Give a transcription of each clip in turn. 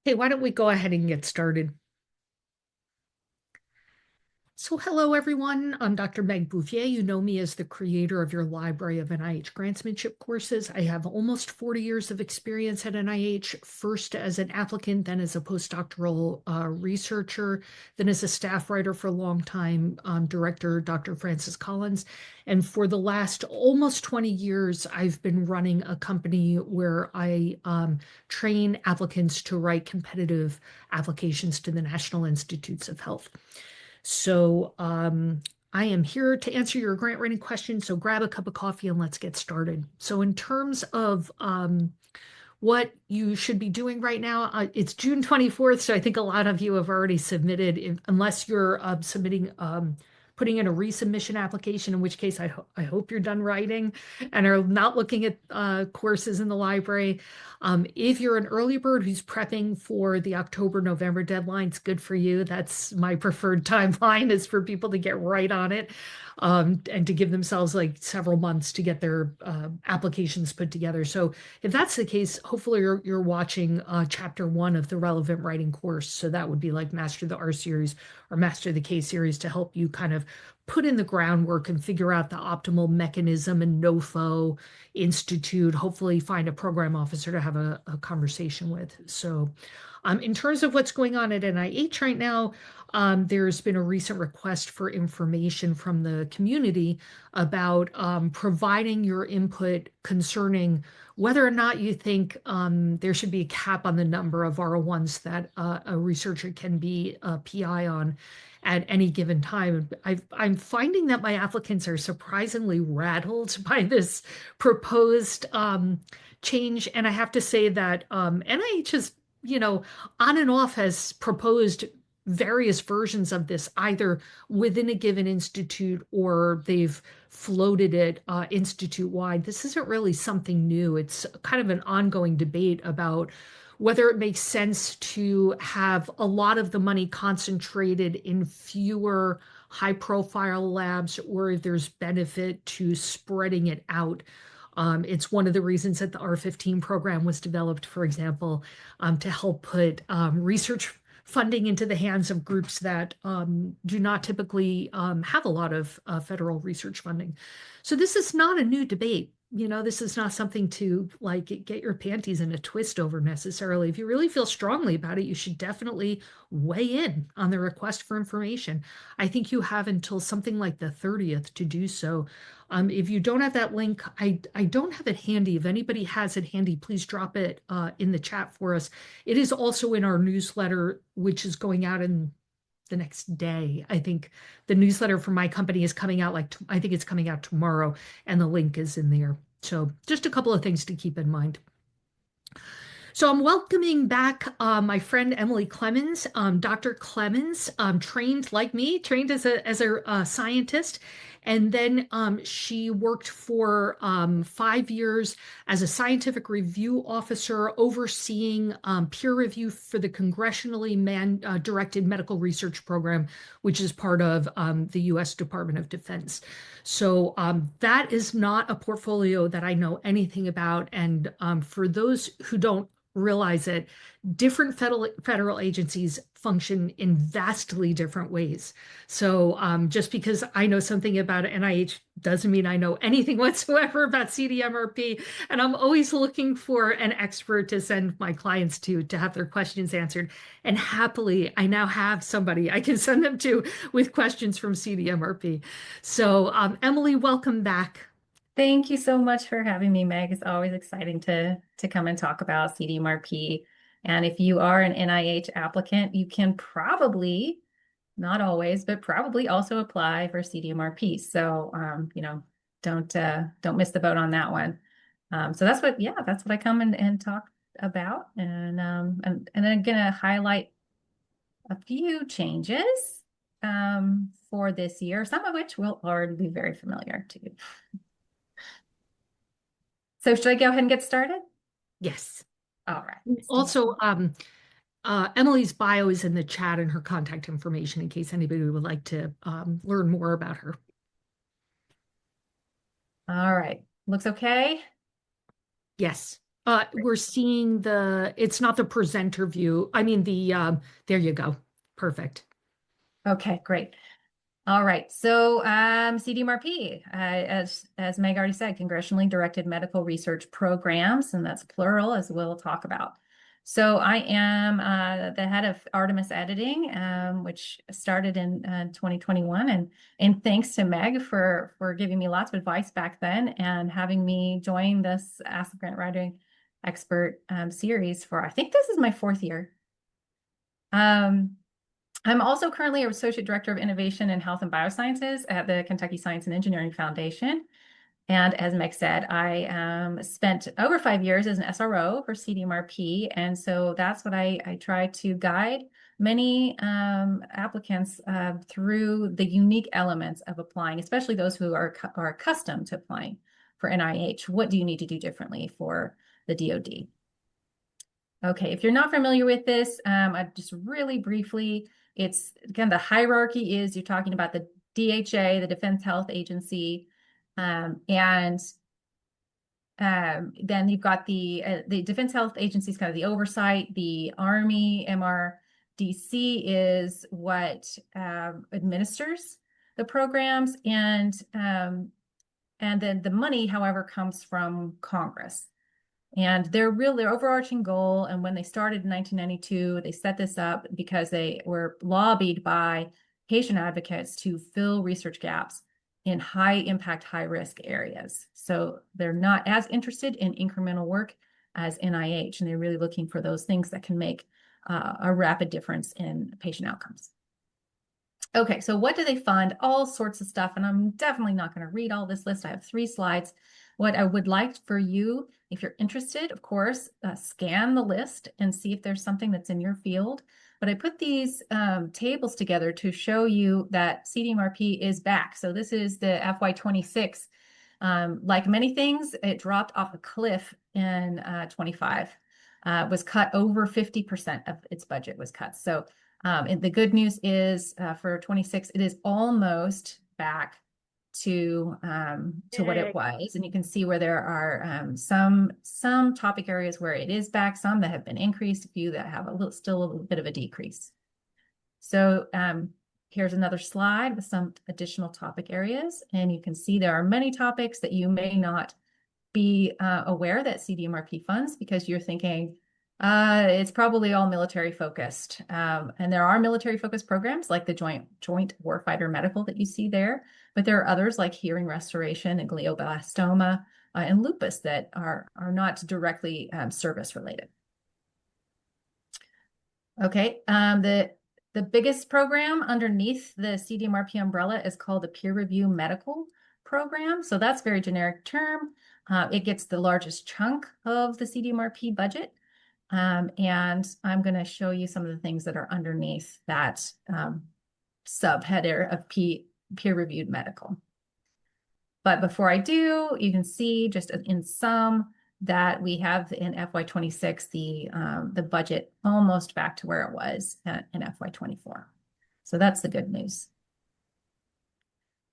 Hey, why don't we go ahead and get started? So hello, everyone. I'm Dr. Meg Bouvier. You know me as the creator of your library of NIH grantsmanship courses. I have almost 40 years of experience at NIH, first as an applicant, then as a postdoctoral researcher, then as a staff writer for a long time, director Dr. Francis Collins. And for the last almost 20 years, I've been running a company where I train applicants to write competitive applications to the National Institutes of Health. So I am here to answer your grant writing questions. So grab a cup of coffee and let's get started. So in terms of what you should be doing right now, it's June 24th. So I think a lot of you have already submitted, unless you're submitting, putting in a resubmission application, in which case I hope you're done writing and are not looking at courses in the library. If you're an early bird who's prepping for the October, November deadlines, good for you. That's my preferred timeline is for people to get right on it, and to give themselves like several months to get their applications put together. So if that's the case, hopefully you're watching chapter one of the relevant writing course. So that would be like Master the R series or Master the K series to help you kind of put in the groundwork and figure out the optimal mechanism and NOFO institute, hopefully find a program officer to have a conversation with. So in terms of what's going on at NIH right now, there's been a recent request for information from the community about providing your input concerning whether or not you think there should be a cap on the number of R01s that a researcher can be a PI on at any given time. I'm finding that my applicants are surprisingly rattled by this proposed change. And I have to say that NIH is, on and off has proposed various versions of this, either within a given institute or they've floated it institute wide. This isn't really something new. It's kind of an ongoing debate about whether it makes sense to have a lot of the money concentrated in fewer high profile labs or if there's benefit to spreading it out. It's one of the reasons that the R15 program was developed, for example, to help put research funding into the hands of groups that do not typically have a lot of federal research funding. So this is not a new debate. This is not something to like get your panties in a twist over necessarily. If you really feel strongly about it, you should definitely weigh in on the request for information. I think you have until something like the 30th to do so. If you don't have that link, I don't have it handy. If anybody has it handy, please drop it in the chat for us. It is also in our newsletter, which is going out in the next day. I think the newsletter from my company is coming out I think it's coming out tomorrow, and the link is in there. So just a couple of things to keep in mind. So I'm welcoming back my friend Emilie Clemmens. Dr. Clemmens, trained like me, trained as a scientist, and then she worked for 5 years as a scientific review officer, overseeing peer review for the congressionally directed medical research program, which is part of the U.S. Department of Defense. So that is not a portfolio that I know anything about. And for those who don't realize that different federal agencies function in vastly different ways. So just because I know something about NIH doesn't mean I know anything whatsoever about CDMRP. And I'm always looking for an expert to send my clients to have their questions answered. And happily, I now have somebody I can send them to with questions from CDMRP. So Emilie, welcome back. Thank you so much for having me, Meg. It's always exciting to come and talk about CDMRP. And if you are an NIH applicant, you can probably, not always, but probably also apply for CDMRP. So, don't miss the boat on that one. So that's what I come and talk about. And then I'm gonna highlight a few changes for this year, some of which will already be very familiar to you. So should I go ahead and get started? Yes. All right. Also, Emilie's bio is in the chat and her contact information in case anybody would like to learn more about her. All right. Looks okay. Yes. We're seeing it's not the presenter view. I mean, there you go. Perfect. Okay, great. All right. So CDMRP, as Meg already said, congressionally directed medical research programs, and that's plural, as we'll talk about. So I am the head of Artemis Editing, which started in 2021, and thanks to Meg for giving me lots of advice back then and having me join this Ask the Grant Writing Expert series for, I think this is my fourth year. I'm also currently an Associate Director of Innovation in Health and Biosciences at the Kentucky Science and Engineering Foundation. And as Meg said, I spent over 5 years as an SRO for CDMRP. And so that's what I try to guide many applicants through the unique elements of applying, especially those who are accustomed to applying for NIH. What do you need to do differently for the DoD? Okay, if you're not familiar with this, I just really briefly, it's again, the hierarchy is you're talking about the DHA, the Defense Health Agency, and then you've got the Defense Health Agency is kind of the oversight. The Army MRDC is what administers the programs, and then the money, however, comes from Congress. And their overarching goal, and when they started in 1992, they set this up because they were lobbied by patient advocates to fill research gaps in high impact, high risk areas. So they're not as interested in incremental work as NIH, and they're really looking for those things that can make a rapid difference in patient outcomes. Okay, so what do they fund? All sorts of stuff, and I'm definitely not going to read all this list. I have 3 slides. What I would like for you, if you're interested, of course, scan the list and see if there's something that's in your field. But I put these tables together to show you that CDMRP is back. So this is the FY26. Like many things, it dropped off a cliff in 25. Was cut over 50% of its budget was cut. So and the good news is for 26, it is almost back to what it was, and you can see where there are some topic areas where it is back, some that have been increased, a few that have still a little bit of a decrease. So here's another slide with some additional topic areas, and you can see there are many topics that you may not be aware that CDMRP funds because you're thinking it's probably all military focused. And there are military focused programs like the Joint Warfighter Medical that you see there, but there are others like hearing restoration and glioblastoma and lupus that are not directly service related. Okay, the biggest program underneath the CDMRP umbrella is called the Peer Review Medical Program. So that's a very generic term. It gets the largest chunk of the CDMRP budget. And I'm going to show you some of the things that are underneath that subheader of peer-reviewed medical. But before I do, you can see just in sum that we have in FY26 the budget almost back to where it was in FY24. So that's the good news.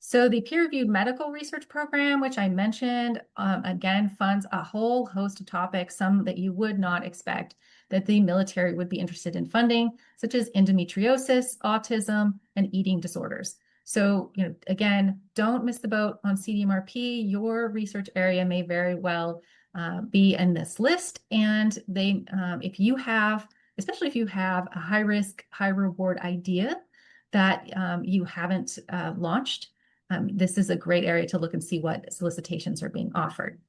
So the peer-reviewed medical research program, which I mentioned, again, funds a whole host of topics, some that you would not expect that the military would be interested in funding, such as endometriosis, autism, and eating disorders. So, again, don't miss the boat on CDMRP. Your research area may very well be in this list. And if you have, especially if you have a high risk, high reward idea that you haven't launched, this is a great area to look and see what solicitations are being offered.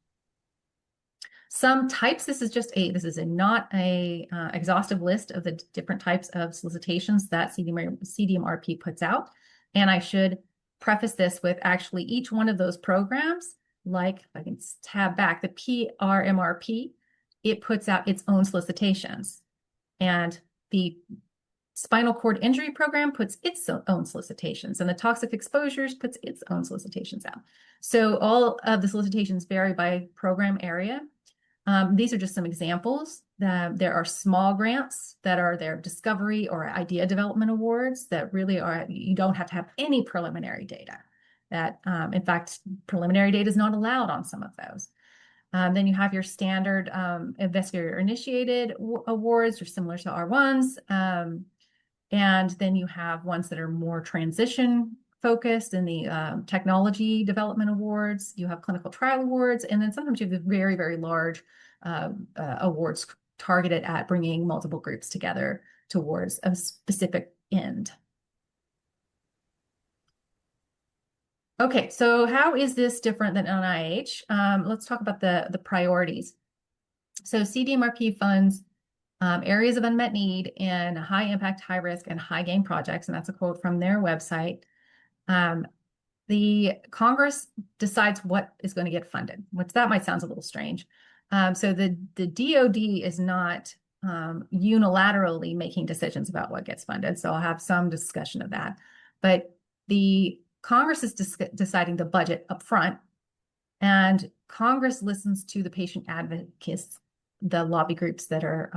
Some types, this is not a exhaustive list of the different types of solicitations that CDMRP puts out. And I should preface this with actually each one of those programs, like if I can tab back, the PRMRP, it puts out its own solicitations. And the spinal cord injury program puts its own solicitations, and the toxic exposures puts its own solicitations out. So all of the solicitations vary by program area. These are just some examples. There are small grants that are their discovery or idea development awards that really are, you don't have to have any preliminary data. That, in fact, preliminary data is not allowed on some of those. Then you have your standard investigator-initiated awards, or similar to R1s. And then you have ones that are more transition focused in the technology development awards. You have clinical trial awards. And then sometimes you have the very, very large awards targeted at bringing multiple groups together towards a specific end. Okay, so how is this different than NIH? Let's talk about the priorities. So CDMRP funds areas of unmet need in high impact, high risk, and high gain projects. And that's a quote from their website. The Congress decides what is going to get funded, which that might sound a little strange. So the DoD is not unilaterally making decisions about what gets funded. So I'll have some discussion of that. But the Congress is deciding the budget up front, and Congress listens to the patient advocates, the lobby groups that are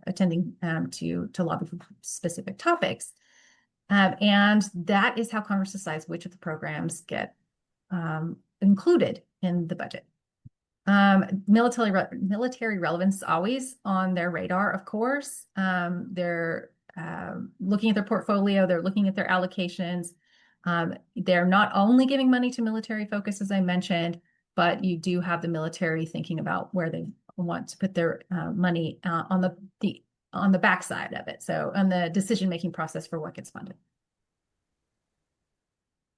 attending to lobby for specific topics. And that is how Congress decides which of the programs get included in the budget. Military relevance is always on their radar, of course. They're looking at their portfolio, they're looking at their allocations. They're not only giving money to military focus, as I mentioned, but you do have the military thinking about where they want to put their money on the backside of it. So on the decision-making process for what gets funded.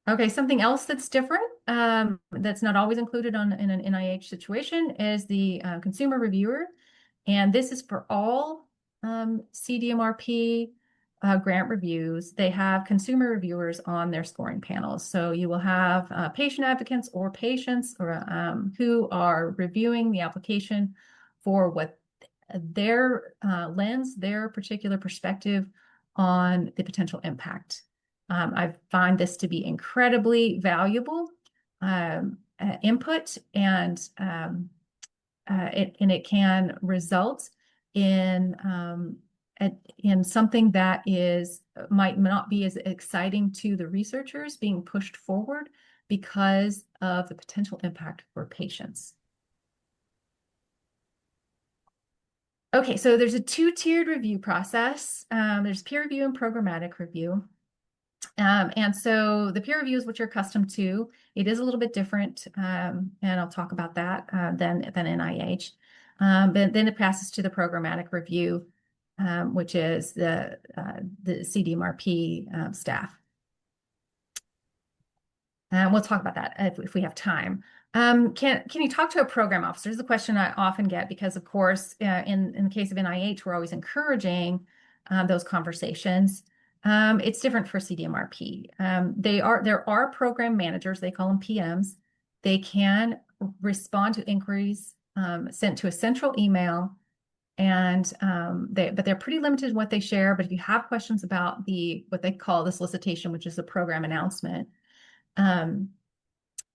Okay, something else that's different, that's not always included in an NIH situation, is the consumer reviewer. And this is for all CDMRP grant reviews. They have consumer reviewers on their scoring panels. So you will have patient advocates or patients who are reviewing the application for what their lens, their particular perspective on the potential impact. I find this to be incredibly valuable input, and it can result in something that might not be as exciting to the researchers being pushed forward because of the potential impact for patients. Okay, so there's a two-tiered review process. There's peer review and programmatic review. And so the peer review is what you're accustomed to. It is a little bit different, and I'll talk about that than NIH. But then it passes to the programmatic review, which is the CDMRP staff. And we'll talk about that if we have time. Can you talk to a program officer? This is a question I often get because, of course, in the case of NIH, we're always encouraging those conversations. It's different for CDMRP. There are program managers, they call them PMs. They can respond to inquiries sent to a central email, and but they're pretty limited in what they share. But if you have questions about what they call the solicitation, which is the program announcement,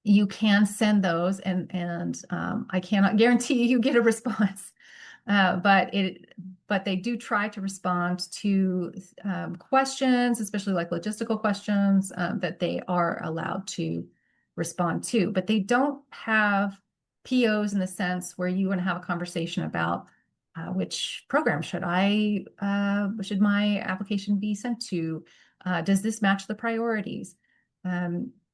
you can send those, and I cannot guarantee you get a response. But they do try to respond to questions, especially like logistical questions that they are allowed to respond to. But they don't have POs in the sense where you want to have a conversation about which program should my application be sent to? Does this match the priorities?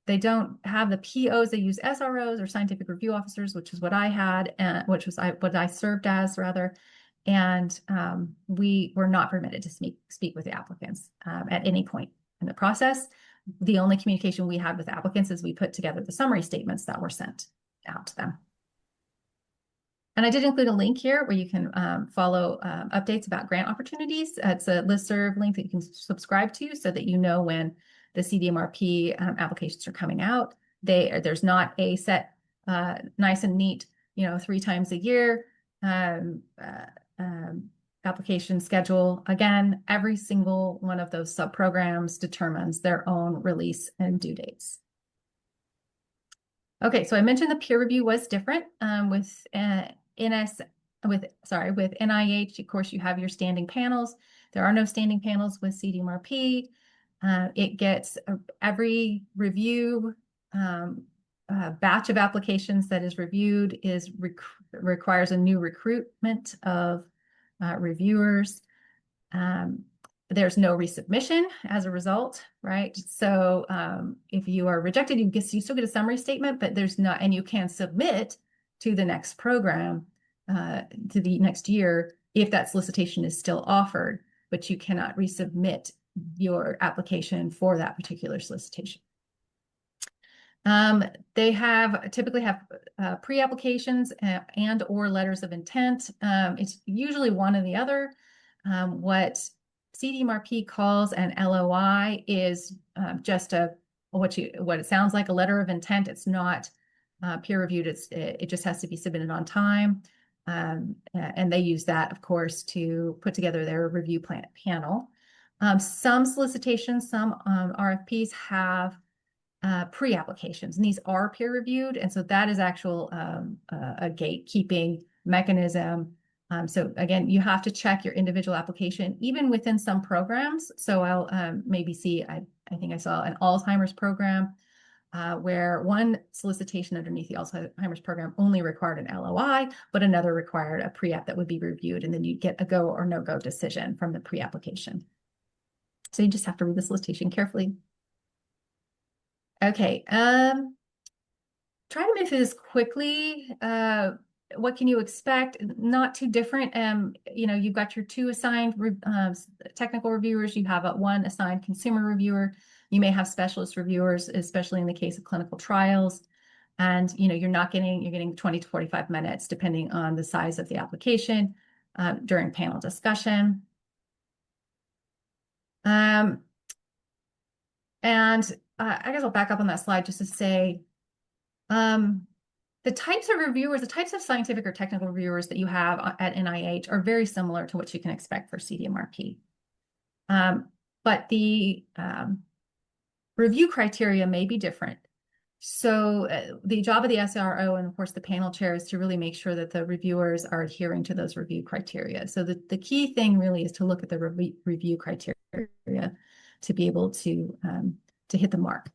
They don't have the POs. They use SROs, or scientific review officers, which is what I had, and what I served as, rather. And we were not permitted to speak with the applicants at any point in the process. The only communication we had with applicants is we put together the summary statements that were sent out to them. And I did include a link here where you can follow updates about grant opportunities. It's a listserv link that you can subscribe to so that you know when the CDMRP applications are coming out. There's not a set, nice and neat, 3 times a year application schedule. Again, every single one of those sub-programs determines their own release and due dates. Okay, so I mentioned the peer review was different with NIH. Of course, you have your standing panels. There are no standing panels with CDMRP. It gets every review batch of applications that is reviewed requires a new recruitment of reviewers. There's no resubmission as a result, right? So if you are rejected, you still get a summary statement, but there's not, and you can submit to the next program, to the next year, if that solicitation is still offered, but you cannot resubmit your application for that particular solicitation. They typically have pre-applications and or letters of intent. It's usually one or the other. What CDMRP calls an LOI is just what it sounds like, a letter of intent. It's not peer reviewed. It just has to be submitted on time. And they use that, of course, to put together their review panel. Some solicitations, some RFPs have pre-applications, and these are peer reviewed. And so that is actual a gatekeeping mechanism. So again, you have to check your individual application, even within some programs. So I'll maybe see, I think I saw an Alzheimer's program where one solicitation underneath the Alzheimer's program only required an LOI, but another required a pre-app that would be reviewed, and then you'd get a go or no-go decision from the pre-application. So you just have to read the solicitation carefully. Okay, try to move through this quickly. What can you expect? Not too different. You've got your two assigned technical reviewers. You have one assigned consumer reviewer. You may have specialist reviewers, especially in the case of clinical trials. And you're getting 20 to 45 minutes, depending on the size of the application, during panel discussion. And I guess I'll back up on that slide just to say, the types of reviewers, the types of scientific or technical reviewers that you have at NIH are very similar to what you can expect for CDMRP. But the review criteria may be different. So the job of the SRO and of course the panel chair is to really make sure that the reviewers are adhering to those review criteria. So the key thing really is to look at the review criteria to be able to hit the mark.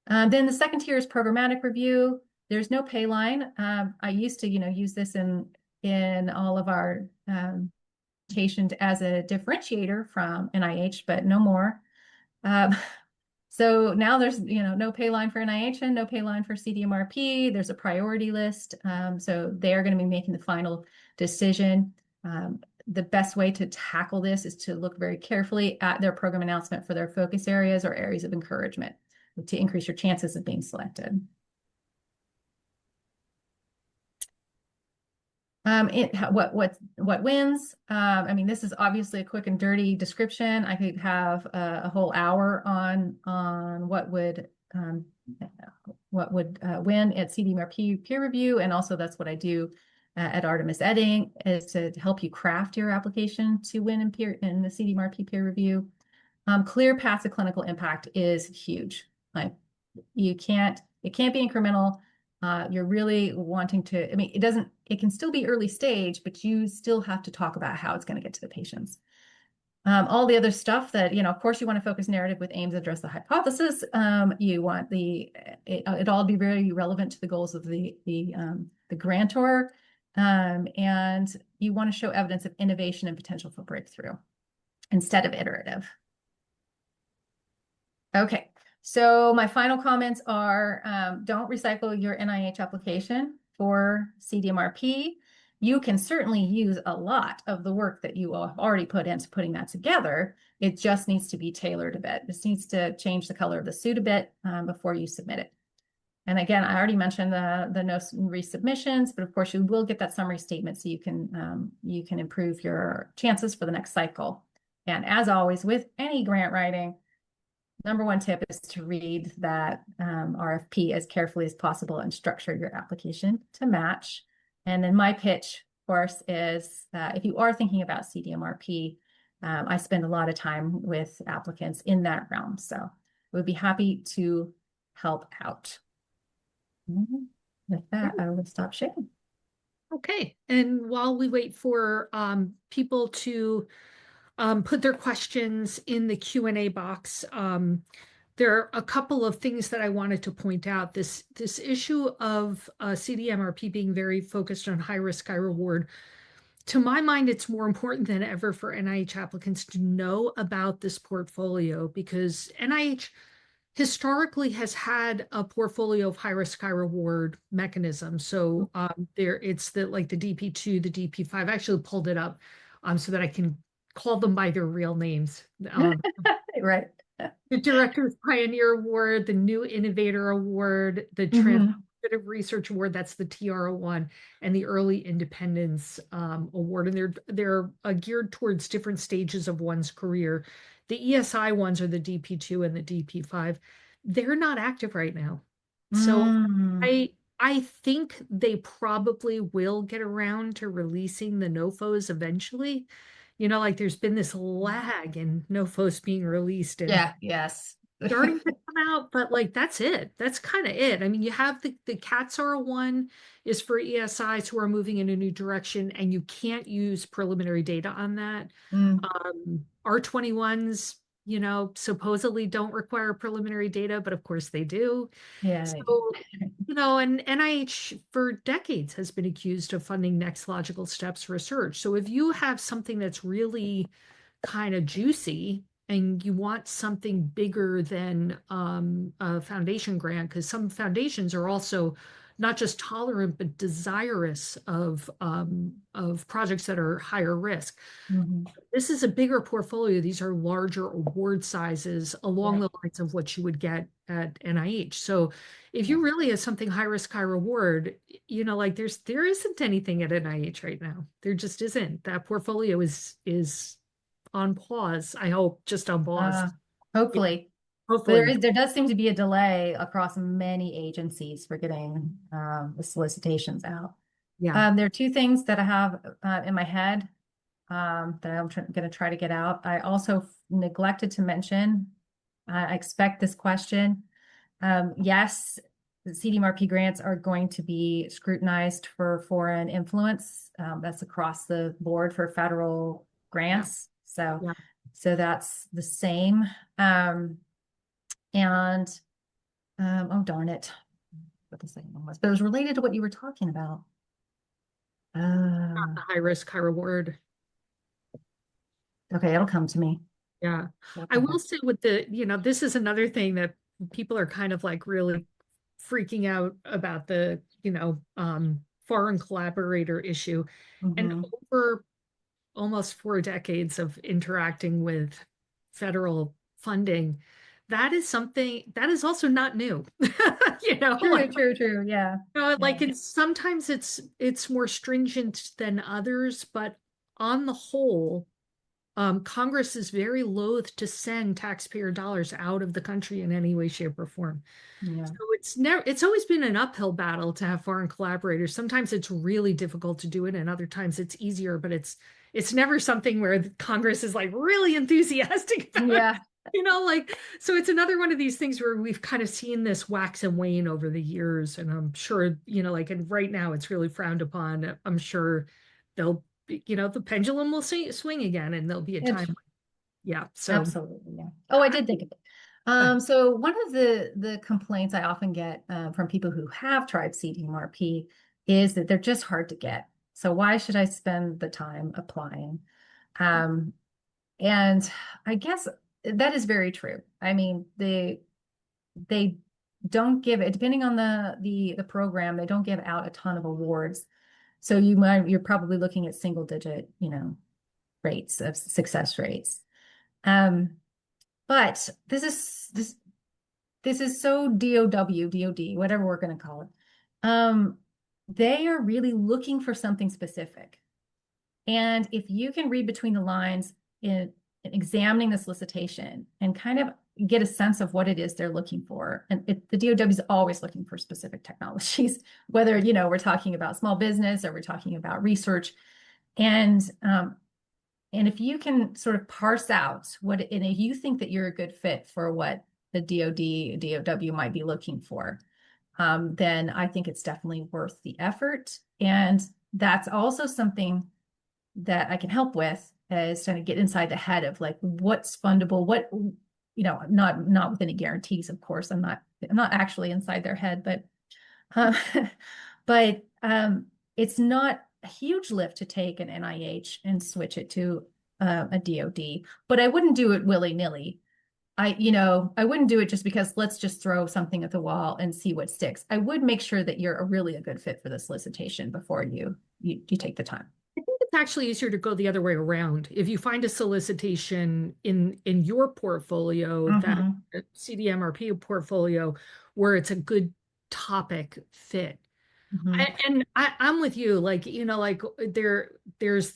Then the second tier is programmatic review. There's no pay line. I used to, use this in all of our presentations as a differentiator from NIH, but no more. So now there's, no pay line for NIH and no pay line for CDMRP. There's a priority list. So they are going to be making the final decision. The best way to tackle this is to look very carefully at their program announcement for their focus areas or areas of encouragement to increase your chances of being selected. What wins? This is obviously a quick and dirty description. I could have a whole hour on what would win at CDMRP peer review, and also that's what I do at Artemis Edding, is to help you craft your application to win in the CDMRP peer review. Clear path to clinical impact is huge. Like it can't be incremental. You're really wanting to, it can still be early stage, but you still have to talk about how it's going to get to the patients. All the other stuff that, of course you want to focus narrative with aims to address the hypothesis. You want it all be very relevant to the goals of the grantor. And you want to show evidence of innovation and potential for breakthrough instead of iterative. Okay. So my final comments are, don't recycle your NIH application for CDMRP. You can certainly use a lot of the work that you have already put into putting that together. It just needs to be tailored a bit. This needs to change the color of the suit a bit before you submit it. And again, I already mentioned the no resubmissions, but of course you will get that summary statement so you can improve your chances for the next cycle. And as always, with any grant writing, number one tip is to read that RFP as carefully as possible and structure your application to match. And then my pitch, of course, is if you are thinking about CDMRP, I spend a lot of time with applicants in that realm. So I would be happy to help out. With that, I will stop sharing. Okay. And while we wait for people to put their questions in the Q&A box, There are a couple of things that I wanted to point out. This issue of CDMRP being very focused on high risk, high reward. To my mind, it's more important than ever for NIH applicants to know about this portfolio because NIH historically has had a portfolio of high risk, high reward mechanisms. So there it's the like the DP2, the DP5. I actually pulled it up so that I can call them by their real names. Right. The Director's Pioneer Award, the New Innovator Award, the Hmm. Transformative Research Award, that's the TR01, and the Early Independence Award. And they're geared towards different stages of one's career. The ESI ones are the DP2 and the DP5. They're not active right now. So Mm. I think they probably will get around to releasing the NOFOs eventually. Like there's been this lag in NOFOs being released and Yeah, yes. starting to come out, but like that's it. That's kind of it. I mean, you have the CATSAR one is for ESIs who are moving in a new direction, and you can't use preliminary data on that. Mm. R21s, supposedly don't require preliminary data, but of course they do. Yeah, they do. So, and NIH for decades has been accused of funding next logical steps research. So if you have something that's really kind of juicy and you want something bigger than a foundation grant, because some foundations are also not just tolerant but desirous of projects that are higher risk. Hmm. This is a bigger portfolio. These are larger award sizes along Right. the lines of what you would get at NIH. So if Yeah. you really have something high risk, high reward, like there isn't anything at NIH right now. There just isn't. That portfolio is on pause. I hope just on pause. Uh, Yeah, hopefully. But hopefully. there does seem to be a delay across many agencies for getting the solicitations out. Yeah. There are two things that I have in my head that I'm going to try to get out. I also neglected to mention, I expect this question. Yes, the CDMRP grants are going to be scrutinized for foreign influence. That's across the board for federal Yeah. grants. So, Yeah. so that's the same. Um, and oh darn it, what the second one was, but it was related to what you were talking about. The high risk, high reward. Okay, it'll come to me. Yeah. It'll I come will back. say this is another thing that people are kind of like really freaking out about the, foreign collaborator issue. And Mhm. over almost 4 decades of interacting with federal funding, that is something that is also not new. True, true, true. Yeah. Like Yeah. sometimes it's more stringent than others, but on the whole, Congress is very loath to send taxpayer dollars out of the country in any way, shape, or form. Yeah. So it's always been an uphill battle to have foreign collaborators. Sometimes it's really difficult to do it, and other times it's easier, but it's never something where the Congress is like really enthusiastic about. Yeah. So it's another one of these things where we've kind of seen this wax and wane over the years, and I'm sure, and right now it's really frowned upon. I'm sure they'll, the pendulum will swing again, and there'll be a It's time. Yeah. So absolutely. Yeah. Oh, I did think of it. So one of the complaints I often get from people who have tried CDMRP is that they're just hard to get. So why should I spend the time applying? Um, and I guess that is very true. I mean, they don't give it, depending on the program, they don't give out a ton of awards. So you're probably looking at single digit, rates of success rates. Um, but this is so DOD, whatever we're going to call it. Um, they are really looking for something specific. And if you can read between the lines in examining the solicitation and kind of get a sense of what it is they're looking for, and the DOW is always looking for specific technologies, whether, we're talking about small business or we're talking about research. And if you can sort of parse out and if you think that you're a good fit for what the DOW might be looking for, then I think it's definitely worth the effort. And that's also something that I can help with is trying to get inside the head of like what's fundable, not with any guarantees, of course. I'm not actually inside their head, but uh, but it's not a huge lift to take an NIH and switch it to a DoD. But I wouldn't do it willy-nilly. I wouldn't do it just because let's just throw something at the wall and see what sticks. I would make sure that you're really a good fit for the solicitation before you take the time. It's actually easier to go the other way around. If you find a solicitation in your portfolio, that Mm-hmm. CDMRP portfolio, where it's a good topic fit. Mm-hmm. I'm with you. Like, like there's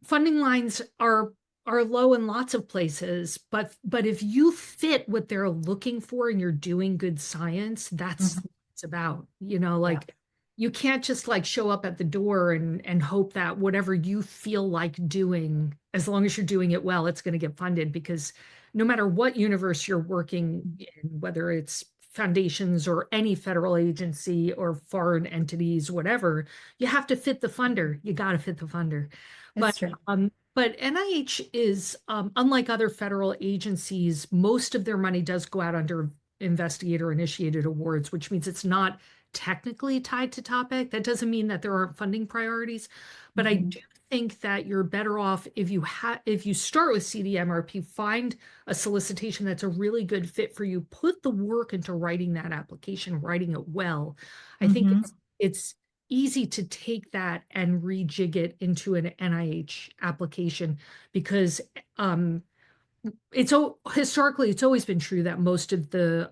funding lines are low in lots of places, but if you fit what they're looking for and you're doing good science, that's Mm-hmm. what it's about. Yeah, Like you can't just like show up at the door and hope that whatever you feel like doing, as long as you're doing it well, it's going to get funded because no matter what universe you're working in, whether it's foundations or any federal agency or foreign entities, whatever, you have to fit the funder. You got to fit the funder. it's But true. but NIH is, unlike other federal agencies, most of their money does go out under investigator-initiated awards, which means it's not technically tied to topic. That doesn't mean that there aren't funding priorities, but I Mm-hmm. do think that you're better off if you start with CDMRP, find a solicitation that's a really good fit for you, put the work into writing that application, writing it well. I think Mm-hmm. it's easy to take that and rejig it into an NIH application because historically it's always been true that most of the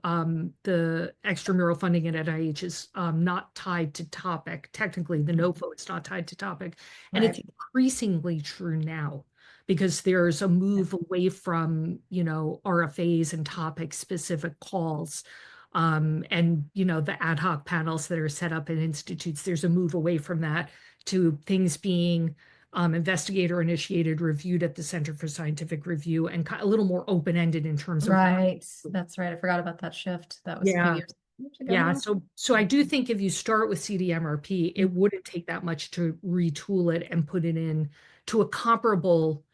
extramural funding at NIH is not tied to topic. Technically, the NOFO is not tied to topic, and it's Right. increasingly true now because there's a Yeah. move away from RFAs and topic specific calls. And the ad hoc panels that are set up in institutes, there's a move away from that to things being investigator initiated, reviewed at the Center for Scientific Review, and a little more open ended in terms of. Right. That's right. I forgot about that shift. That was a few Yeah. years ago Yeah. now. So I do think if you start with CDMRP, it Mm. wouldn't take that much to retool it and put it in to a comparable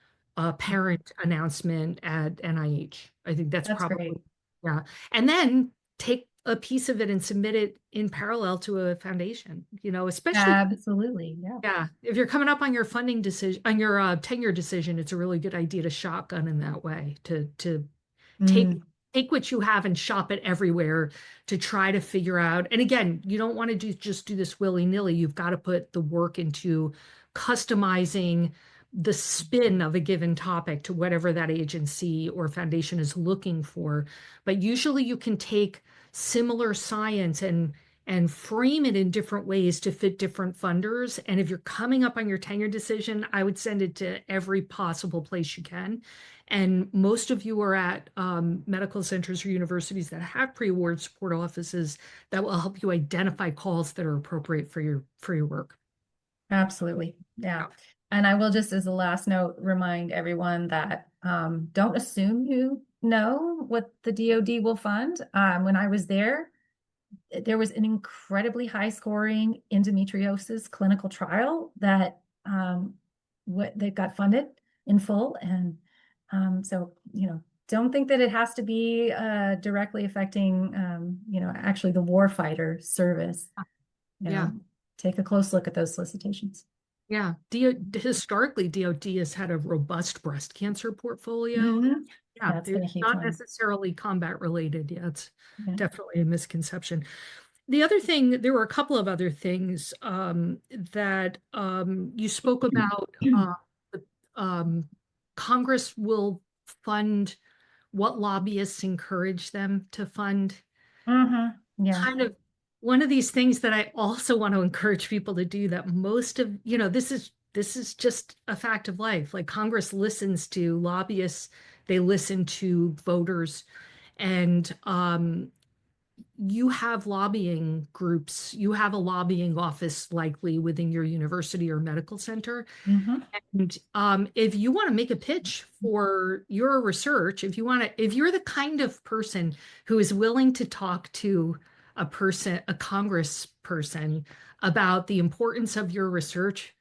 parent announcement at NIH. I think that's That's probably, great. yeah. And then take a piece of it and submit it in parallel to a foundation, especially. Absolutely. Yeah. Yeah, if you're coming up on your funding decision, on your tenure decision, it's a really good idea to shotgun in that way, to take Mm. take what you have and shop it everywhere to try to figure out. And again, you don't want to just do this willy-nilly. You've got to put the work into customizing the spin of a given topic to whatever that agency or foundation is looking for. But usually you can take similar science and frame it in different ways to fit different funders. And if you're coming up on your tenure decision, I would send it to every possible place you can. And most of you are at medical centers or universities that have pre-award support offices that will help you identify calls that are appropriate for your work. Absolutely. Yeah. Yeah. And I will just as a last note remind everyone that don't assume you know what the DoD will fund. When I was there was an incredibly high scoring endometriosis clinical trial that that got funded in full. And so, don't think that it has to be directly affecting, actually the warfighter service. You Yeah. know, take a close look at those solicitations. Yeah. Historically, DoD has had a robust breast cancer portfolio. Hmm. Yeah, That's been a it's huge not one. necessarily combat related. Yeah, it's Yeah. definitely a misconception. The other thing, there were a couple of other things that you spoke about. Um, Congress will fund what lobbyists encourage them to fund. Hmm. Yeah. Kind of one of these things that I also want to encourage people to do that most of, this is just a fact of life. Like Congress listens to lobbyists, they listen to voters, and you have lobbying groups, you have a lobbying office likely within your university or medical center. Hmm. And if you want to make a pitch for your research, if you're the kind of person who is willing to talk to a congress person about the importance of your research,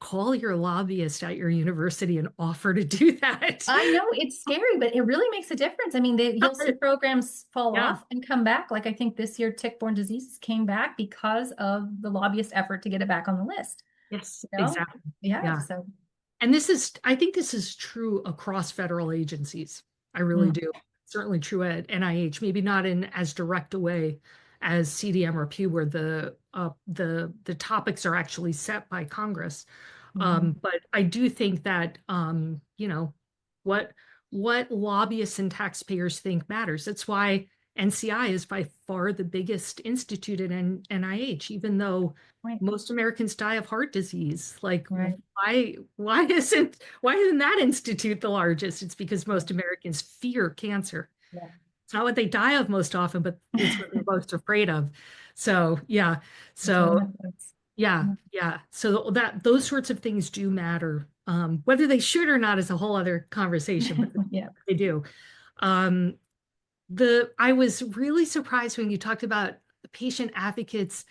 call your lobbyist at your university and offer to do that. I know it's scary, but it really makes a difference. I mean, you'll see programs fall Yeah. off and come back. Like I think this year, tick-borne diseases came back because of the lobbyist effort to get it back on the list. Yes, You know? exactly. Yeah. Yeah. So, And I think this is true across federal agencies. I really mm, do. Certainly true at NIH, maybe not in as direct a way as CDMRP, where the topics are actually set by Congress. mhm. But I do think that what what lobbyists and taxpayers think matters. That's why NCI is by far the biggest institute at NIH, even though Right. most Americans die of heart disease. Like, Right. why isn't that institute the largest? It's because most Americans fear cancer. Yeah. It's not what they die of most often, but it's what they're most afraid of. So yeah. That's what So happens. yeah, yeah. So that those sorts of things do matter. Whether they should or not is a whole other conversation, but Yeah. they do. Um, I was really surprised when you talked about patient advocates.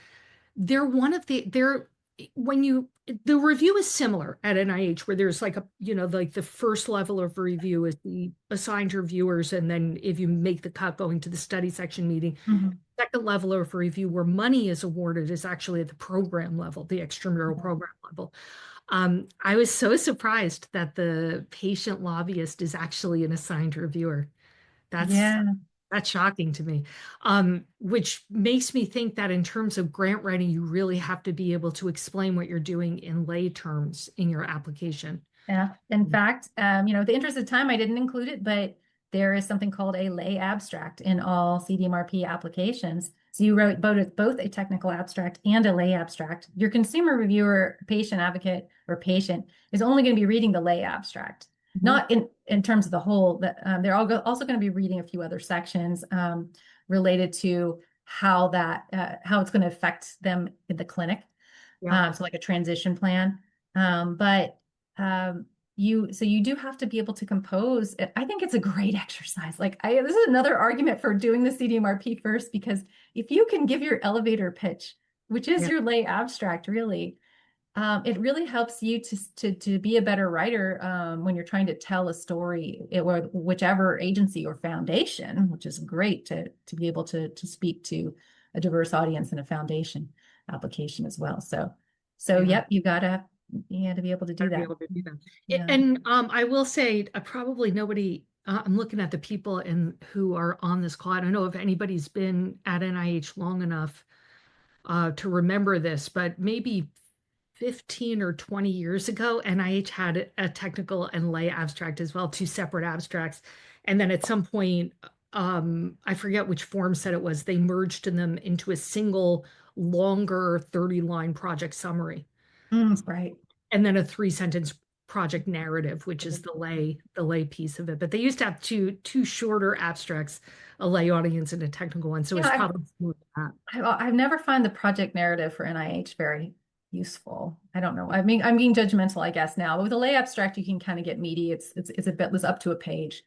They're one of they're when you the review is similar at NIH, where there's like like the first level of review is the assigned reviewers, and then if you make the cut, going to the study section meeting. Mhm. Second level of review where money is awarded is actually at the program level, the extramural Yeah. program level. I was so surprised that the patient lobbyist is actually an assigned reviewer. That's Yeah. that's shocking to me. Which makes me think that in terms of grant writing, you really have to be able to explain what you're doing in lay terms in your application. Yeah. In fact, the interest of time, I didn't include it, but there is something called a lay abstract in all CDMRP applications. So you wrote both a technical abstract and a lay abstract. Your consumer reviewer, patient advocate, or patient is only going to be reading the lay abstract, Mhm. not in terms of the whole. That they're also going to be reading a few other sections related to how it's going to affect them in the clinic. Yeah, So like a transition plan. But you do have to be able to compose. I think it's a great exercise. This is another argument for doing the CDMRP first, because if you can give your elevator pitch, which is yeah, your lay abstract, really, it really helps you to be a better writer when you're trying to tell a story, or whichever agency or foundation, which is great to be able to speak to a diverse audience in a foundation application as well. So yeah. yep, you had to be able to do Gotta be that. able to do that. Yeah. And I will say, probably nobody. I'm looking at the people who are on this call. I don't know if anybody's been at NIH long enough to remember this, but maybe 15 or 20 years ago, NIH had a technical and lay abstract as well, two separate abstracts. And then at some point, I forget which form set it was, they merged them into a single longer 30-line project summary, Right. and then a three-sentence project narrative, which is the lay piece of it. But they used to have two shorter abstracts, a lay audience and a technical one. So Yeah, it's probably similar to that. I've never found the project narrative for NIH very useful. I don't know. I mean, I'm being judgmental, I guess, now. But with a lay abstract, you can kind of get meaty. It's a bit, it's up to a page.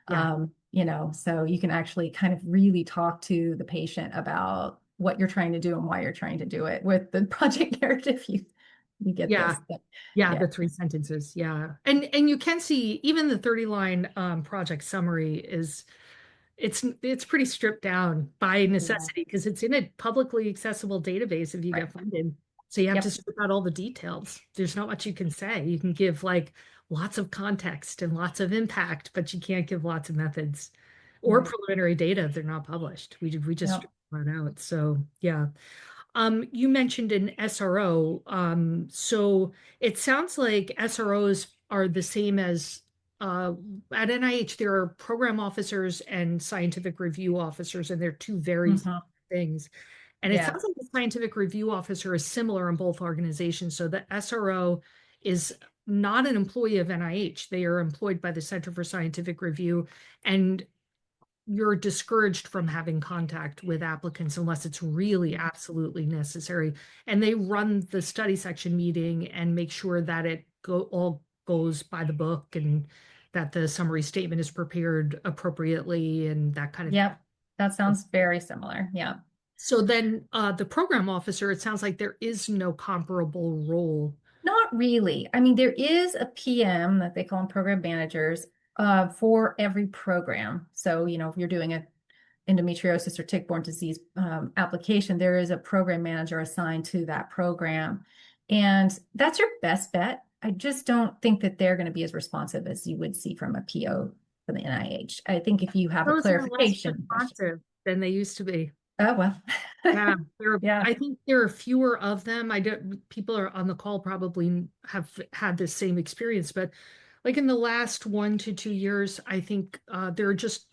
Yeah. So you can actually kind of really talk to the patient about what you're trying to do and why you're trying to do it. With the project narrative, you get Yeah. this. But Yeah, yeah, the three sentences. Yeah. And you can see even the 30-line project summary it's pretty stripped down by yeah, necessity because it's in a publicly accessible database if you right. get funded. So you have to Yep. strip out all the details. There's not much you can say. You can give like lots of context and lots of impact, but you can't give lots of methods or Right. preliminary data if they're not published. We just Yep. strip that out. So yeah. You mentioned an SRO. So it sounds like SROs are the same as uh, at NIH, there are program officers and scientific review officers, and they're two very Mhm. separate things. And it Yeah. sounds like the scientific review officer is similar in both organizations. So the SRO is not an employee of NIH. They are employed by the Center for Scientific Review, and you're discouraged from having contact with applicants unless it's really absolutely necessary. And they run the study section meeting and make sure that all goes by the book and that the summary statement is prepared appropriately and that kind of thing. Yep. That sounds very similar. Yeah. So then the program officer, it sounds like there is no comparable role. Not really. I mean, there is a PM that they call them program managers for every program. So, if you're doing a endometriosis or tick-borne disease application, there is a program manager assigned to that program. And that's your best bet. I just don't think that they're going to be as responsive as you would see from a PO from the NIH. I think if you have a Those are less clarification question. responsive than they used to be. Oh, well. Yeah, Yeah. I think there are fewer of them. I don't, people are on the call probably have had the same experience, but like in the last 1 to 2 years, I think there are just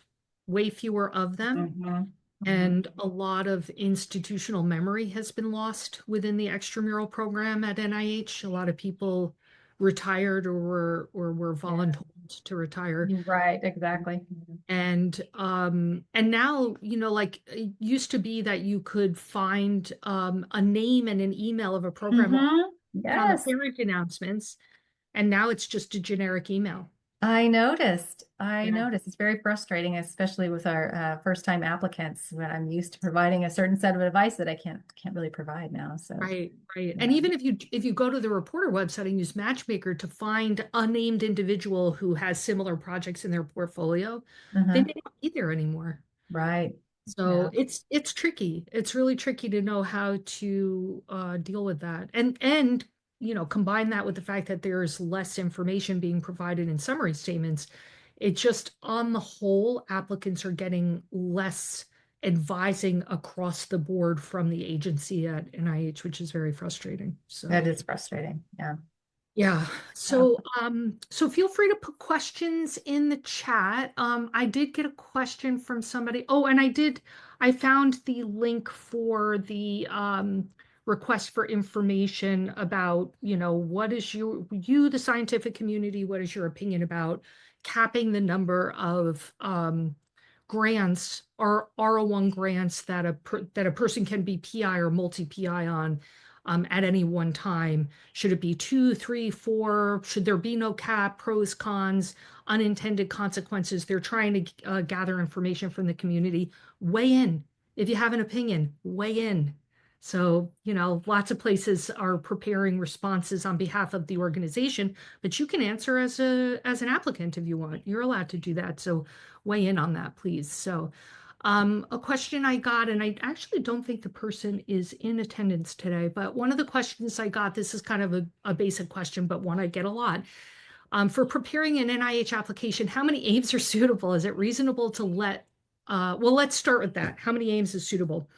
way fewer of them. Mhm. Mhm. And a lot of institutional memory has been lost within the extramural program at NIH. A lot of people retired or were Yeah. voluntold to retire. You're right, exactly. And now, like it used to be that you could find a name and an email of a program on the Yes. parent announcements, and now it's just a generic email. I noticed. I Yeah. noticed. It's very frustrating, especially with our first-time applicants when I'm used to providing a certain set of advice that I can't really provide now. So, Right, right. And yeah. even if you go to the reporter website and use Matchmaker to find a named individual who has similar projects in their portfolio, they Uh-huh. may not be there anymore. Right. So Yeah. it's tricky. It's really tricky to know how to deal with that. And combine that with the fact that there's less information being provided in summary statements. It just on the whole, applicants are getting less advising across the board from the agency at NIH, which is very frustrating. That So is frustrating. Yeah. yeah. Yeah. So feel free to put questions in the chat. I did get a question from somebody. Oh, and I found the link for the request for information about, what is the scientific community, what is your opinion about capping the number of grants or R01 grants that a person can be PI or multi-PI on at any one time. Should it be two, three, four? Should there be no cap? Pros, cons, unintended consequences? They're trying to gather information from the community. Weigh in. If you have an opinion, weigh in. So, lots of places are preparing responses on behalf of the organization, but you can answer as an applicant if you want. You're allowed to do that. So weigh in on that, please. So a question I got, and I actually don't think the person is in attendance today, but one of the questions I got, this is kind of a basic question, but one I get a lot. For preparing an NIH application, how many aims are suitable? Is it reasonable to well, let's start with that. How many aims is suitable?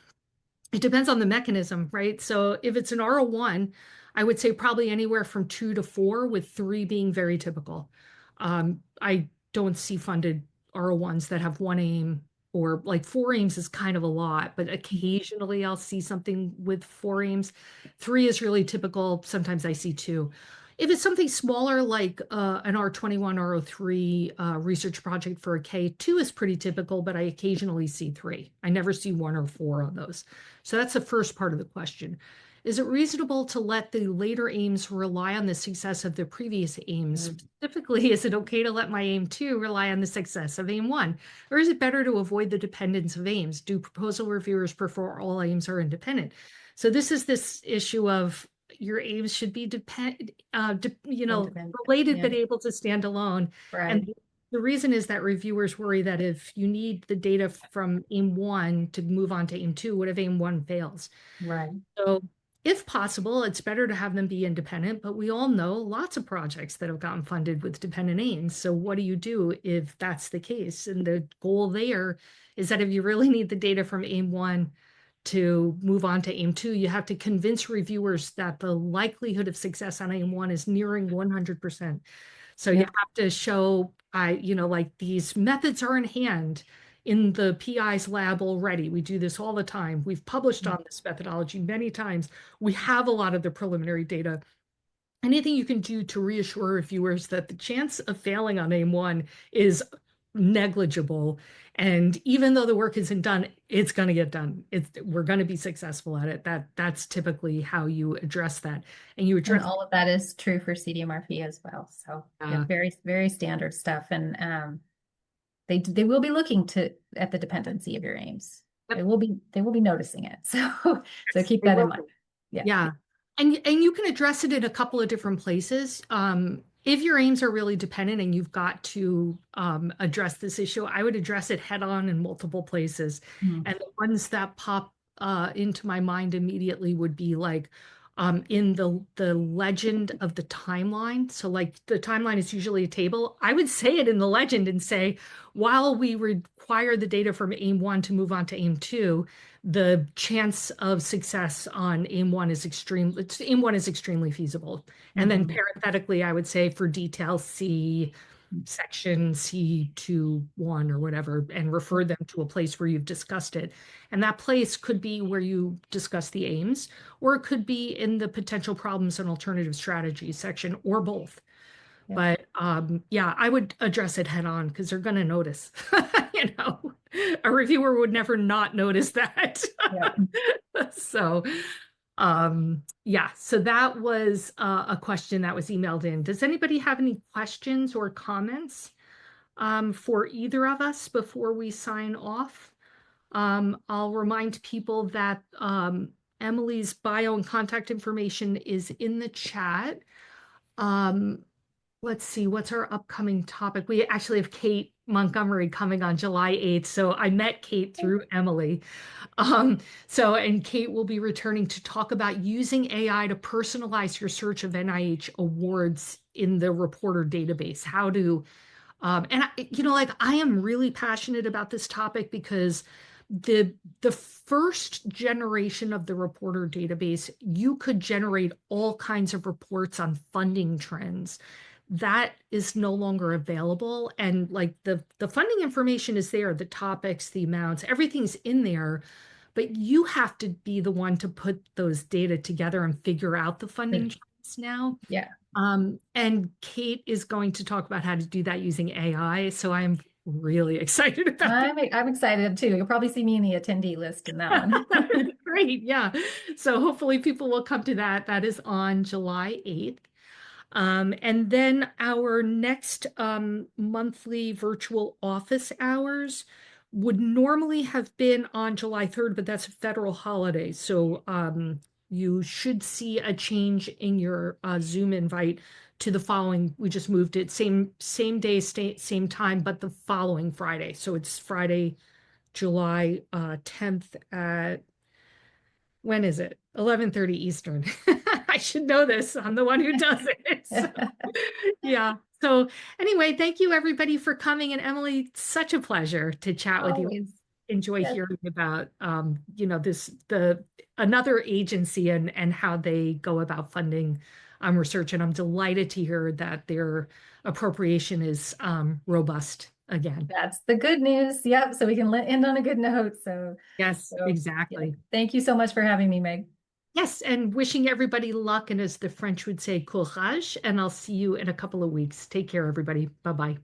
It depends on the mechanism, right? So if it's an R01, I would say probably anywhere from 2 to 4, with 3 being very typical. I don't see funded R01s that have one aim, or like 4 aims is kind of a lot, but occasionally I'll see something with 4 aims. 3 is really typical. Sometimes I see 2. If it's something smaller like an R21, R03 research project for a K2 is pretty typical, but I occasionally see 3. I never see 1 or 4 on those. So that's the first part of the question. Is it reasonable to let the later aims rely on the success of the previous aims? Specifically, is it okay to let my aim 2 rely on the success of aim 1? Or is it better to avoid the dependence of aims? Do proposal reviewers prefer all aims are independent? So this is this issue of your aims should be Independent. related Yeah. but able to stand alone. Right. And the reason is that reviewers worry that if you need the data from aim 1 to move on to aim 2, what if aim 1 fails? Right. So if possible, it's better to have them be independent, but we all know lots of projects that have gotten funded with dependent aims. So what do you do if that's the case? And the goal there is that if you really need the data from aim 1 to move on to aim 2, you have to convince reviewers that the likelihood of success on aim 1 is nearing 100%. So you Yeah. have to show, like these methods are in hand in the PI's lab already. We do this all the time. We've published on this methodology many times. We have a lot of the preliminary data. Anything you can do to reassure reviewers that the chance of failing on aim 1 is negligible. And even though the work isn't done, it's going to get done. We're going to be successful at it. That's typically how you address that. And you And address all of that is true for CDMRP as well. So yeah, very, very standard stuff. And they will be looking at the dependency of your aims. Yep. They will be noticing it. So keep They that in will mind. be. Yeah. Yeah. And you can address it in a couple of different places. If your aims are really dependent and you've got to address this issue, I would address it head on in multiple places. Mhm. And the ones that pop into my mind immediately would be like in the legend of the timeline. So like the timeline is usually a table. I would say it in the legend and say, while we require the data from aim one to move on to aim two, the chance of success on aim one is aim one is extremely feasible. And then Mhm. parenthetically, I would say for detail, see section C21 or whatever, and refer them to a place where you've discussed it. And that place could be where you discuss the aims, or it could be in the potential problems and alternative strategies section, or both. Yeah. But yeah, I would address it head on because they're going to notice. You know, a reviewer would never not notice that. Yeah. So, yeah, so that was a question that was emailed in. Does anybody have any questions or comments for either of us before we sign off? I'll remind people that Emilie's bio and contact information is in the chat. Um, let's see, what's our upcoming topic? We actually have Kate Montgomery coming on July 8th. So I met Kate through Emilie. Um, and Kate will be returning to talk about using AI to personalize your search of NIH awards in the reporter database. How to, and like I am really passionate about this topic because the first generation of the reporter database, you could generate all kinds of reports on funding trends. That is no longer available. And like the funding information is there, the topics, the amounts, everything's in there, but you have to be the one to put those data together and figure out the funding trends now. Yeah. And Kate is going to talk about how to do that using AI. So I'm really excited about that. I'm excited too. You'll probably see me in the attendee list in that one. Great. Yeah. So hopefully people will come to that. That is on July 8th. And then our next monthly virtual office hours would normally have been on July 3rd, but that's a federal holiday. So you should see a change in your Zoom invite to the following. We just moved it same day, same time, but the following Friday. So it's Friday, July 10th at when is it? 11:30 Eastern. I should know this. I'm the one who does it. So, yeah. So anyway, thank you everybody for coming. And Emilie, such a pleasure to chat with you. Always. Enjoy Yes. hearing about this the another agency and how they go about funding research. And I'm delighted to hear that their appropriation is robust again. That's the good news. Yep. So we can end on a good note. Yes, Yeah. exactly. Thank you so much for having me, Meg. Yes, and wishing everybody luck, and as the French would say, courage. And I'll see you in a couple of weeks. Take care, everybody. Bye bye.